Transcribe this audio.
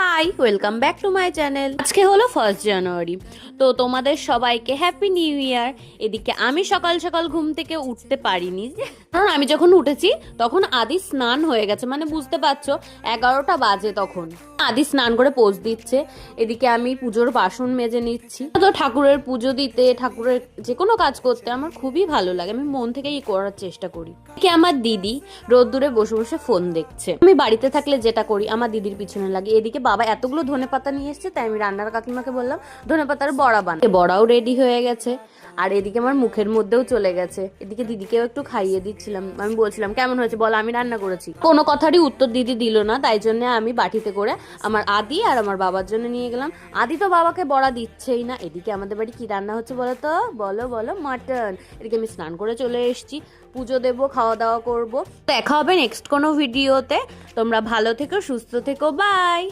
High, welcome back to my channel. আজকে হলো 1 জানুয়ারি। তো তোমাদের সবাইকে হ্যাপি নিউ ইয়ার। এদিকে আমি সকাল সকাল ঘুম থেকে উঠতে পারিনি, কারণ আমি যখন উঠেছি তখন আদি স্নান হয়ে গেছে, মানে বুঝতে পারছো 11টা বাজে তখন। আদি স্নান করে পোজ দিচ্ছে, এদিকে আমি পুজোর বাসন মেজে নিচ্ছি। তো ঠাকুরের পুজো দিতে, ঠাকুরের যে কোনো কাজ করতে আমার খুবই ভালো লাগে, আমি মন থেকেই করার চেষ্টা করি। কি আমার দিদি রোদ্দুরে বসে বসে ফোন দেখছে। আমি বাড়িতে থাকলে যেটা করি আমার দিদির পিছনে লাগে। এদিকে বাবা এতগুলো ধনেপাতা নিয়ে এসছে, তাই আমি রান্নার কাকিমাকে বললাম ধনেপাতার বড়া বানাতে। বড়াও রেডি হয়ে গেছে, আর এদিকে আমার মুখের মধ্যেও চলে গেছে। এদিকে দিদিকেও একটু খাইয়ে দিচ্ছিলাম, আমি বলছিলাম কেমন হয়েছে বল, আমি রান্না করেছি। কোনো কথারই উত্তর দিদি দিল না, তাই জন্য আমি বাটিতে করে আমার আদি আর আমার বাবার জন্য নিয়ে গেলাম। আদি তো বাবাকে বড়া দিচ্ছেই না। এদিকে আমাদের বাড়ি কি রান্না হচ্ছে বলো তো, বলো বলো, মাটন। এদিকে আমি স্নান করে চলে এসেছি, পুজো দেবো, খাওয়া দাওয়া করবো। দেখা হবে নেক্সট কোনো ভিডিওতে। তোমরা ভালো থেকো, সুস্থ থেকো, বাই।